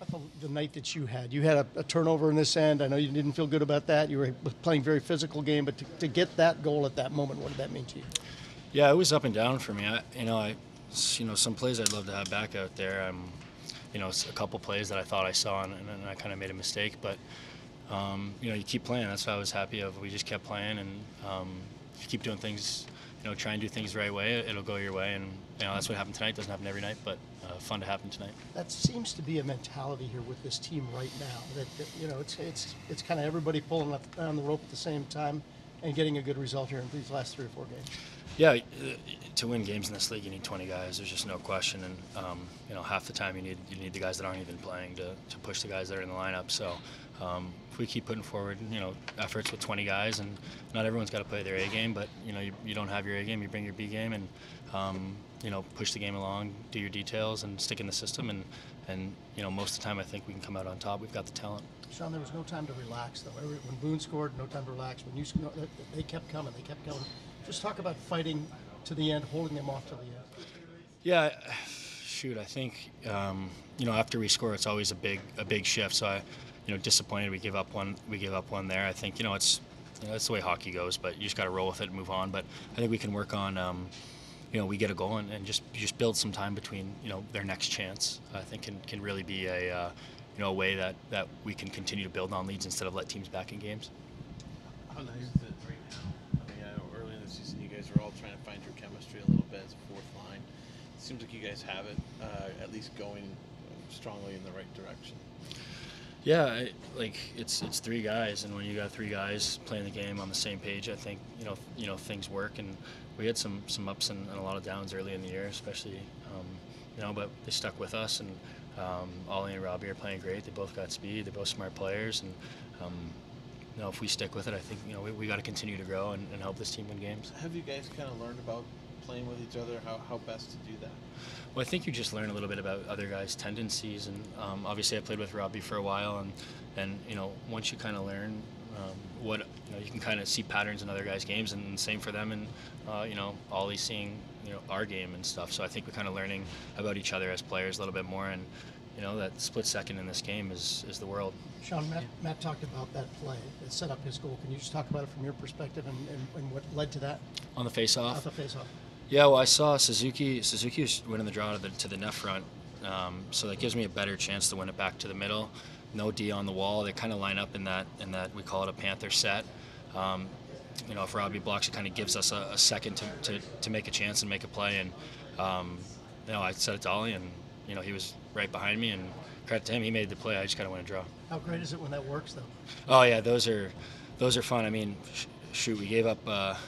about the night that you had? You had a turnover in this end. I know you didn't feel good about that. You were playing a very physical game, but to get that goal at that moment, what did that mean to you? Yeah, it was up and down for me. Some plays I'd love to have back out there. A couple plays that I thought I saw, and I kind of made a mistake. But you keep playing. That's what I was happy of. We just kept playing, and if you keep doing things, try and do things the right way, it'll go your way. And that's what happened tonight. It doesn't happen every night, but fun to happen tonight. That seems to be a mentality here with this team right now. That it's kind of everybody pulling on the rope at the same time and getting a good result here in these last 3 or 4 games. Yeah, to win games in this league, you need 20 guys. There's just no question. And half the time you need the guys that aren't even playing to push the guys that are in the lineup. So if we keep putting forward efforts with 20 guys, and not everyone's got to play their A game, but you don't have your A game, you bring your B game, and push the game along, do your details, and stick in the system. And most of the time I think we can come out on top. We've got the talent. Sean, there was no time to relax though. When Boone scored, no time to relax. When you scored, they kept coming. Just talk about fighting to the end, holding them off to the end. Yeah, I think after we score, it's always a big shift. So disappointed we give up one there. I think it's that's the way hockey goes, but you just got to roll with it and move on. But I think we can work on we get a goal and just build some time between their next chance. I think can really be a way that we can continue to build on leads instead of let teams back in games. How nice is it right now? I mean, I know early in the season you guys are all trying to find your chemistry a little bit as a fourth line. It seems like you guys have it, at least going strongly in the right direction. Yeah, it's 3 guys, and when you got 3 guys playing the game on the same page, I think things work. And we had some ups and a lot of downs early in the year, especially but they stuck with us. And Ollie and Robbie are playing great. They both got speed. They're both smart players, and if we stick with it, I think we got to continue to grow and help this team win games. Have you guys kind of learned about playing with each other, how best to do that? Well, I think you just learn a little bit about other guys' tendencies, and obviously I played with Robbie for a while, and once you kind of learn what you can kind of see patterns in other guys' games, and same for them, and Ollie's seeing our game and stuff. So I think we're kind of learning about each other as players a little bit more, and that split second in this game is the world. Sean, Matt talked about that play that set up his goal. Can you just talk about it from your perspective and what led to that? On the face-off? Off the face-off. Yeah, well, I saw Suzuki was winning the draw to the net front, so that gives me a better chance to win it back to the middle. No D on the wall. They kind of line up in that we call it a Panther set. If Robbie blocks, it kind of gives us a second to make a chance and make a play. And I set it to Ollie, and he was right behind me, and credit to him, he made the play. I just kind of went to draw. How great is it when that works, though? Oh yeah, those are fun. I mean, we gave up.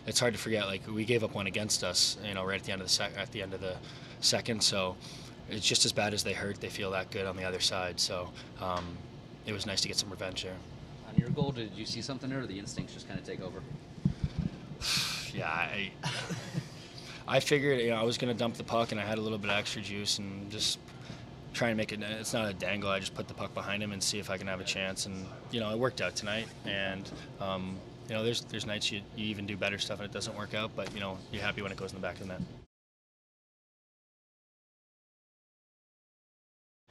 It's hard to forget. We gave up one against us, right at the end of the second. So it's just as bad as they hurt. They feel that good on the other side. So it was nice to get some revenge there. On your goal, did you see something there, or the instincts just kind of take over? Yeah, I figured I was going to dump the puck, and I had a little bit of extra juice, and just try and make it. It's not a dangle. I just put the puck behind him and see if I can have a chance. And it worked out tonight. And there's nights you even do better stuff and it doesn't work out, but you're happy when it goes in the back of the net.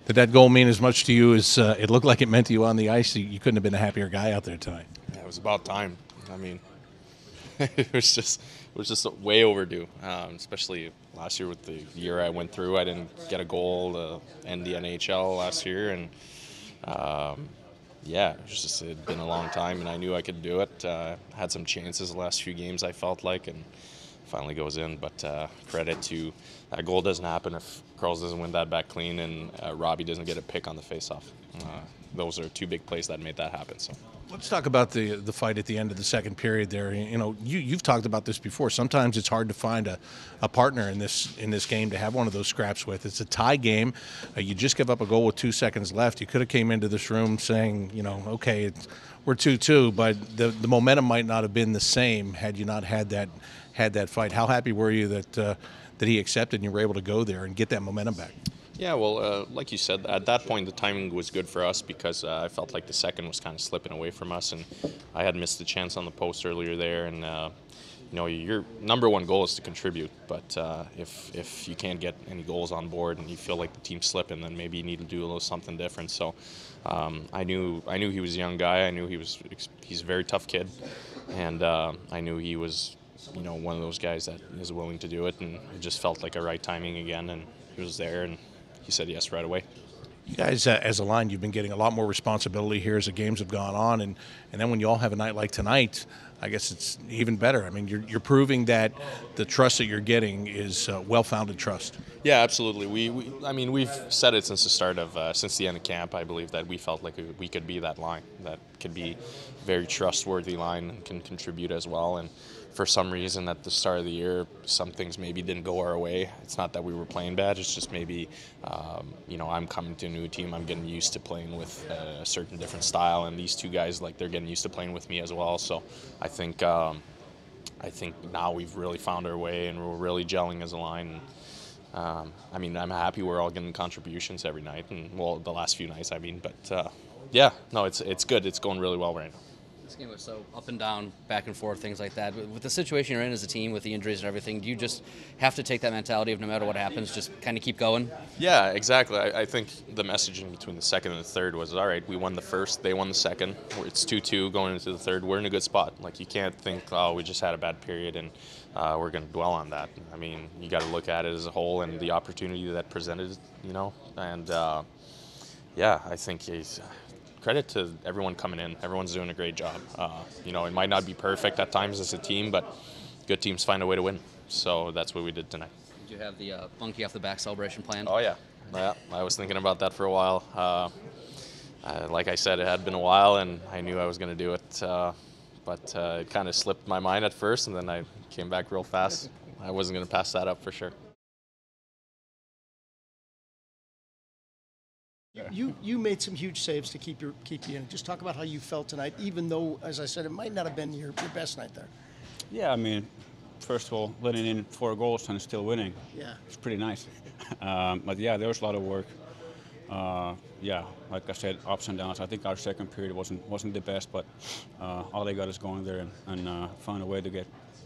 Did that goal mean as much to you as it looked like it meant to you on the ice? You couldn't have been a happier guy out there tonight. Yeah, it was about time. I mean, it was just way overdue. Especially last year with the year I went through, I didn't get a goal to end the NHL last year, and it had been a long time, and I knew I could do it. Had some chances the last few games, I felt like, and finally goes in. But credit to that goal doesn't happen if Karls doesn't win that back clean, and Robbie doesn't get a pick on the faceoff. Those are 2 big plays that made that happen. So let's talk about the fight at the end of the second period there. You've talked about this before. Sometimes it's hard to find a partner in this game to have one of those scraps with. It's a tie game. You just give up a goal with 2 seconds left. You could have came into this room saying, okay, we're 2-2, but the momentum might not have been the same had you not had that fight. How happy were you that he accepted and you were able to go there and get that momentum back? Yeah, well, like you said, at that point the timing was good for us because I felt like the second was kind of slipping away from us, and I had missed the chance on the post earlier there, and your number one goal is to contribute. But if you can't get any goals on board and you feel like the team's slipping, then maybe you need to do a little something different. So I knew he was a young guy. I knew he's a very tough kid, and I knew he was one of those guys that is willing to do it. And it just felt like a right timing again, and he was there, and he said yes right away. You guys, as a line, you've been getting a lot more responsibility here as the games have gone on, and then when you all have a night like tonight, I guess it's even better. I mean, you're proving that the trust that you're getting is well-founded trust. Yeah, absolutely. We've said it since the start of since the end of camp. I believe that we felt like we could be that line, that could be a very trustworthy line and can contribute as well. And for some reason at the start of the year, some things maybe didn't go our way. It's not that we were playing bad. It's just maybe, I'm coming to a new team. I'm getting used to playing with a certain different style, and these two guys, they're getting used to playing with me as well. So I think now we've really found our way, and we're really gelling as a line. I'm happy we're all getting contributions every night, and the last few nights, but it's good. It's going really well right now. This game was so up and down, back and forth, things like that. With the situation you're in as a team, with the injuries and everything, do you just have to take that mentality of no matter what happens, just kind of keep going? Yeah, exactly. I think the messaging between the second and the third was, all right, we won the first, they won the second. It's 2-2 going into the third. We're in a good spot. You can't think, oh, we just had a bad period and we're going to dwell on that. I mean, you got to look at it as a whole and the opportunity that presented, and I think credit to everyone coming in. Everyone's doing a great job. It might not be perfect at times as a team, but good teams find a way to win. So that's what we did tonight. Did you have the bunkie off the back celebration planned? Oh, yeah. I was thinking about that for a while. Like I said, it had been a while, and I knew I was going to do it. But it kind of slipped my mind at first, and then I came back real fast. I wasn't going to pass that up for sure. You made some huge saves to keep you in. Just talk about how you felt tonight, even though, as I said, it might not have been your best night there. Yeah, first of all, letting in 4 goals and still winning. Yeah, it's pretty nice. But yeah, there was a lot of work. Like I said, ups and downs. I think our second period wasn't the best, but all they got is going there and find a way to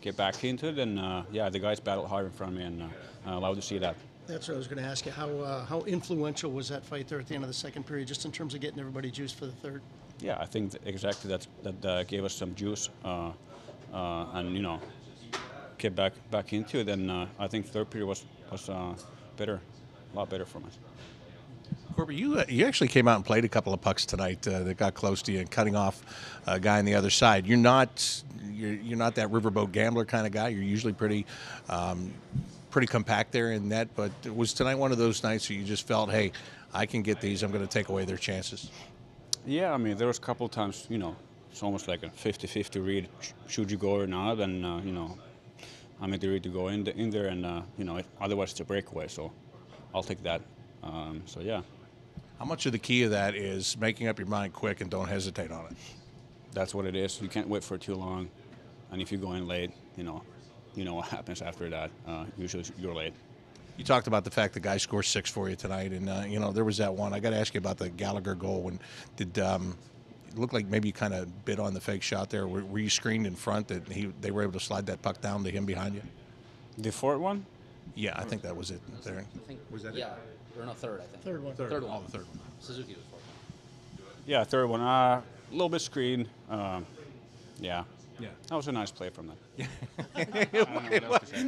get back into it. And the guys battled hard in front of me, and I love to see that. That's what I was going to ask you. How influential was that fight there at the end of the second period, just in terms of getting everybody juiced for the third? Yeah, I think exactly that gave us some juice, and get back into it. And I think third period was better, a lot better for us. Corby, you actually came out and played a couple of pucks tonight that got close to you and cutting off a guy on the other side. You're not that riverboat gambler kind of guy. You're usually pretty compact there in net, but was tonight one of those nights where you just felt, hey, I can get these, I'm going to take away their chances? Yeah, there was a couple of times, it's almost like a 50-50 read. Should you go or not? And, I made the read to go in there, and, otherwise it's a breakaway, so I'll take that. Yeah. How much of the key of that is making up your mind quick and don't hesitate on it? That's what it is. You can't wait for too long, and if you go in late, you know what happens after that. Usually you're late. You talked about the fact the guy scored 6 for you tonight, and there was that one. I got to ask you about the Gallagher goal. And did it look like maybe you kind of bid on the fake shot there? Were you screened in front that they were able to slide that puck down to him behind you? The fourth one? Yeah, I think that was it. There. Was that it? Yeah, or no, third, I think. Third one. Third one. Oh, the third one. Suzuki was fourth. Yeah, third one. A little bit screened. Yeah. That was a nice play from them.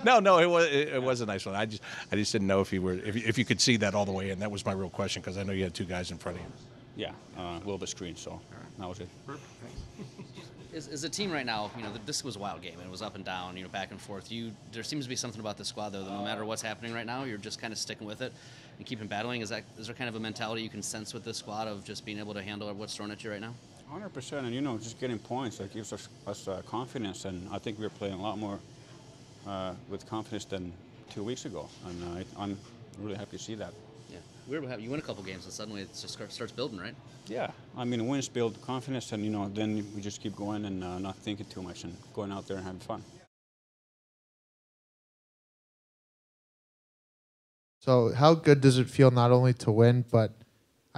No, it was a nice one. I just didn't know if you could see that all the way in. That was my real question, because I know you had 2 guys in front of you. Yeah, a little bit screened, so that was it. As a team right now, this was a wild game, and it was up and down, back and forth. There seems to be something about the squad, though, that no matter what's happening right now, you're just kind of sticking with it and keeping battling. Is there kind of a mentality you can sense with this squad of just being able to handle what's thrown at you right now? 100%, and just getting points that gives us confidence, and I think we're playing a lot more with confidence than 2 weeks ago, and I'm really happy to see that. Yeah, you win a couple games, and suddenly it just starts building, right? Yeah, wins build confidence, and then we just keep going and not thinking too much and going out there and having fun. So how good does it feel not only to win, but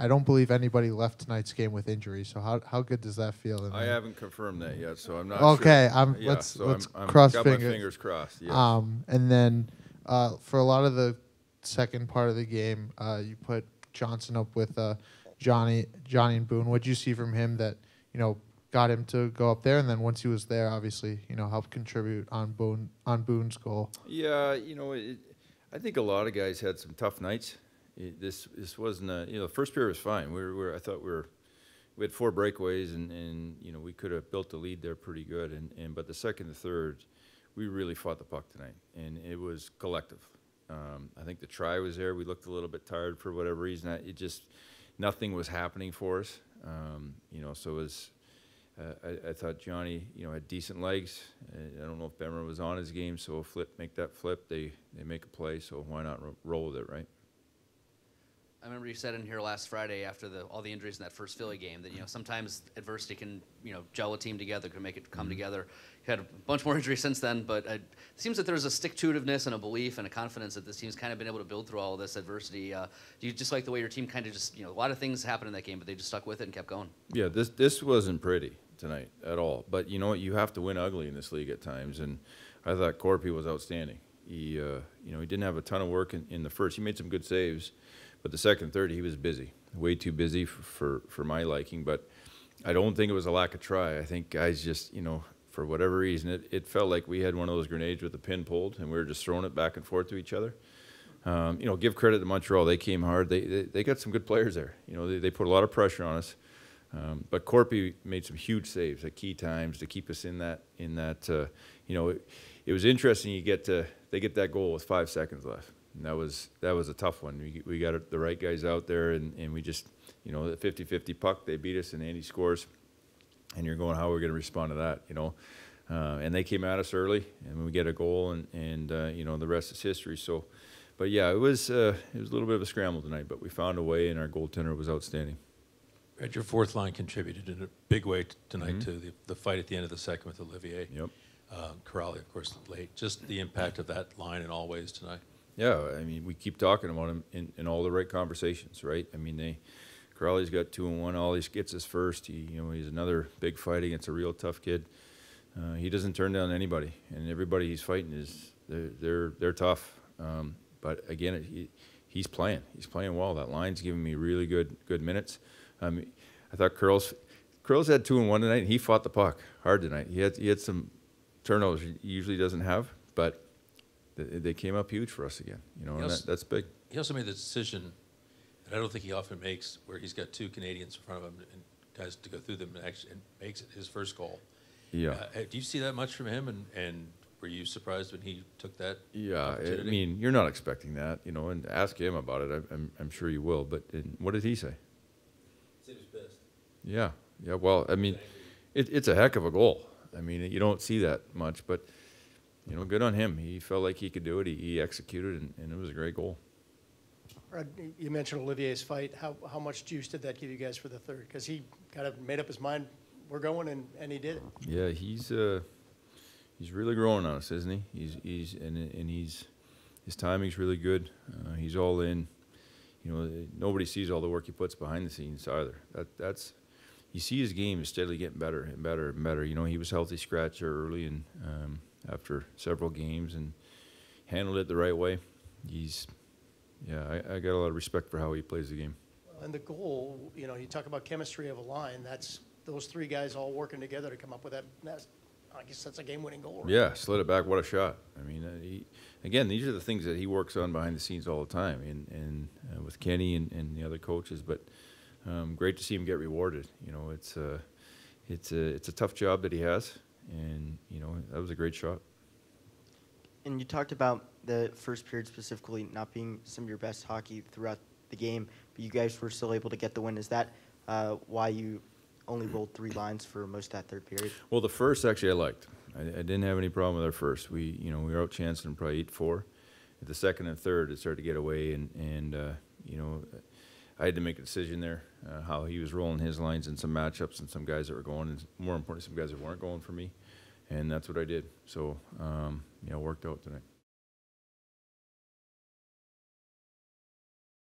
I don't believe anybody left tonight's game with injury. So how good does that feel? I haven't confirmed that yet, so I'm not okay, sure. let's I'm cross got fingers. my fingers crossed. Yes. And then for a lot of the second part of the game, you put Johnson up with Johnny and Boone. What did you see from him that got him to go up there? And then once he was there, obviously helped contribute on Boone's goal. Yeah, I think a lot of guys had some tough nights. This wasn't the first period was fine. I thought we had 4 breakaways and we could have built the lead there pretty good. But the second and third, we really fought the puck tonight, and it was collective. I think the try was there. We looked a little bit tired for whatever reason. Nothing was happening for us. So it was. I thought Johnny, had decent legs. I don't know if Bemmer was on his game, so make that flip. They make a play, so why not roll with it, right? I remember you said in here last Friday after all the injuries in that first Philly game that sometimes adversity can gel a team together, can make it come together. You had a bunch more injuries since then, but it seems that there's a stick-to-itiveness and a belief and a confidence that this team's kind of been able to build through all of this adversity. Do you just like the way your team kind of just a lot of things happened in that game, but they just stuck with it and kept going? Yeah, this wasn't pretty tonight at all. But you know what? You have to win ugly in this league at times, and I thought Korpi was outstanding. He didn't have a ton of work in the first. He made some good saves. But the second and third, he was busy, way too busy for my liking. But I don't think it was a lack of try. I think guys just, for whatever reason, it felt like we had one of those grenades with the pin pulled, and we were just throwing it back and forth to each other. Give credit to Montreal. They came hard. They got some good players there. They put a lot of pressure on us. But Korpi made some huge saves at key times to keep us in that. It was interesting. They get that goal with 5 seconds left. And that was a tough one. We got the right guys out there, and we just, the 50-50 puck, they beat us, and Andy scores. And you're going, how are we going to respond to that, And they came at us early, and we get a goal, and the rest is history. So, but yeah, it was a little bit of a scramble tonight, but we found a way, and our goaltender was outstanding. Brad, your fourth line contributed in a big way tonight to the fight at the end of the second with Olivier. Yep. Kuraly, of course, late. Just the impact of that line in all ways tonight. Yeah, I mean, we keep talking about him in all the right conversations, right? I mean, Kuraly's got 2-1. All he gets is first. He's another big fight against a real tough kid. He doesn't turn down anybody, and everybody he's fighting they're tough. But again, he's playing. He's playing well. That line's giving me really good minutes. I thought Curls had 2-1 tonight, and he fought the puck hard tonight. He had some turnovers he usually doesn't have, but they came up huge for us again, and that's big. He also made the decision that I don't think he often makes, where he's got 2 Canadians in front of him and has to go through them and makes it his first goal. Yeah. Do you see that much from him, and were you surprised when he took that opportunity? I mean, you're not expecting that, and ask him about it. I'm sure you will. But what did he say? He said he was pissed. Yeah. Well, I mean, it's a heck of a goal. I mean, you don't see that much, but. Good on him. He felt like he could do it. He executed, and it was a great goal. Brad, you mentioned Olivier's fight. How much juice did that give you guys for the third? Because he kind of made up his mind, we're going, and he did it. Yeah, he's really growing on us, isn't he? His timing's really good. He's all in. Nobody sees all the work he puts behind the scenes either. That's you see his game is steadily getting better and better and better. He was healthy scratcher early and. After several games and handled it the right way. I got a lot of respect for how he plays the game. And the goal, you talk about chemistry of a line. That's those 3 guys all working together to come up with that. I guess that's a game-winning goal. Right? Yeah, slid it back. What a shot! I mean, these are the things that he works on behind the scenes all the time, and with Kenny and the other coaches. But great to see him get rewarded. It's a tough job that he has. And, that was a great shot. And you talked about the first period specifically not being some of your best hockey throughout the game, but you guys were still able to get the win. Is that why you only rolled 3 lines for most of that third period? Well, the first, actually, I liked. I didn't have any problem with our first. We were out-chancing them probably 8-4. At the second and third, it started to get away, and I had to make a decision there, how he was rolling his lines in some matchups and some guys that were going, and more importantly, some guys that weren't going for me. And that's what I did. So, it worked out tonight.